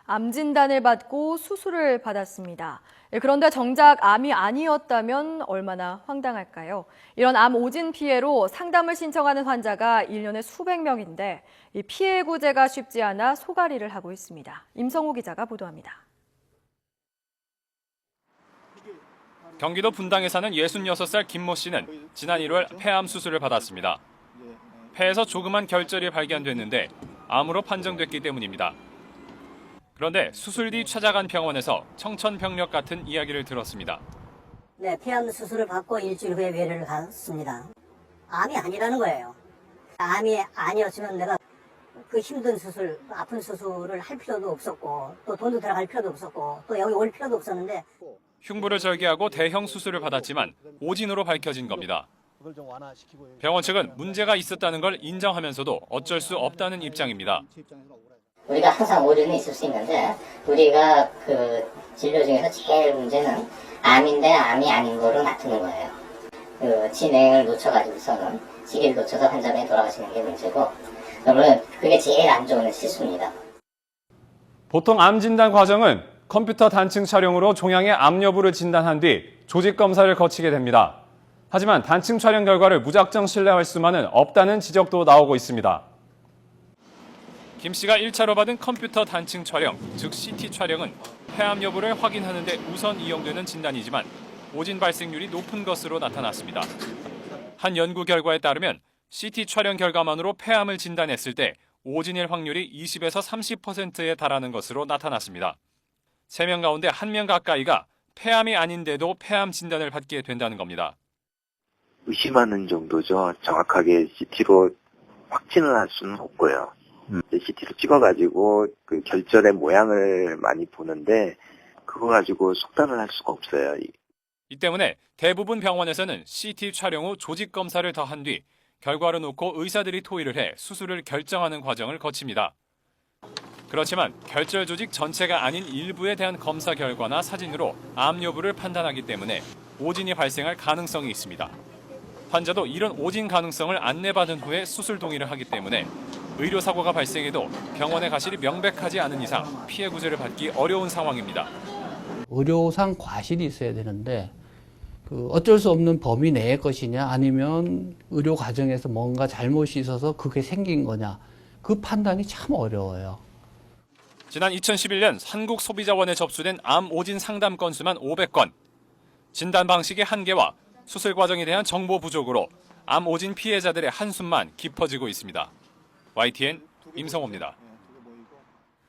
암 진단을 받고 수술을 받았습니다. 그런데 정작 암이 아니었다면 얼마나 황당할까요? 이런 암 오진 피해로 상담을 신청하는 환자가 1년에 수백 명인데 이 피해 구제가 쉽지 않아 소가리를 하고 있습니다. 임성우 기자가 보도합니다. 경기도 분당에 사는 66살 김모 씨는 지난 1월 폐암 수술을 받았습니다. 폐에서 조그만 결절이 발견됐는데 암으로 판정됐기 때문입니다. 그런데 수술 뒤 찾아간 병원에서 청천벽력 같은 이야기를 들었습니다. 네, 폐암 수술을 받고 일주일 후에 외래를 갔습니다. 암이 아니라는 거예요. 암이 아니었으면 내가 그 힘든 수술, 아픈 수술을 할 필요도 없었고 또 돈도 들어갈 필요도 없었고 또 여기 올 필요도 없었는데 흉부를 절개하고 대형 수술을 받았지만 오진으로 밝혀진 겁니다. 병원 측은 문제가 있었다는 걸 인정하면서도 어쩔 수 없다는 입장입니다. 우리가 항상 오류는 있을 수 있는데 우리가 그 진료 중에서 제일 문제는 암인데 암이 아닌 거로 나타낸 거예요. 그 진행을 놓쳐가지고서는 시기를 놓쳐서 환자분이 돌아가시는 게 문제고 그러면 그게 제일 안 좋은 실수입니다. 보통 암 진단 과정은 컴퓨터 단층 촬영으로 종양의 암 여부를 진단한 뒤 조직 검사를 거치게 됩니다. 하지만 단층 촬영 결과를 무작정 신뢰할 수만은 없다는 지적도 나오고 있습니다. 김 씨가 1차로 받은 컴퓨터 단층 촬영, 즉 CT 촬영은 폐암 여부를 확인하는 데 우선 이용되는 진단이지만 오진 발생률이 높은 것으로 나타났습니다. 한 연구 결과에 따르면 CT 촬영 결과만으로 폐암을 진단했을 때 오진일 확률이 20에서 30%에 달하는 것으로 나타났습니다. 3명 가운데 1명 가까이가 폐암이 아닌데도 폐암 진단을 받게 된다는 겁니다. 의심하는 정도죠. 정확하게 CT로 확진을 할 수는 없고요. CT로 찍어가지고 그 결절의 모양을 많이 보는데 그거 가지고 속단을 할 수가 없어요. 이 때문에 대부분 병원에서는 CT 촬영 후 조직 검사를 더한 뒤 결과를 놓고 의사들이 토의를 해 수술을 결정하는 과정을 거칩니다. 그렇지만 결절 조직 전체가 아닌 일부에 대한 검사 결과나 사진으로 암 여부를 판단하기 때문에 오진이 발생할 가능성이 있습니다. 환자도 이런 오진 가능성을 안내받은 후에 수술 동의를 하기 때문에 의료사고가 발생해도 병원에 가실이 명백하지 않은 이상 피해 구제를 받기 어려운 상황입니다. 의료상 과실이 있어야 되는데 어쩔 수 없는 범위 내의 것이냐 아니면 의료 과정에서 뭔가 잘못이 있어서 그게 생긴 거냐 그 판단이 참 어려워요. 지난 2011년 한국소비자원에 접수된 암 오진 상담 건수만 500건. 진단 방식의 한계와 수술 과정에 대한 정보 부족으로 암 오진 피해자들의 한숨만 깊어지고 있습니다. YTN 임성호입니다.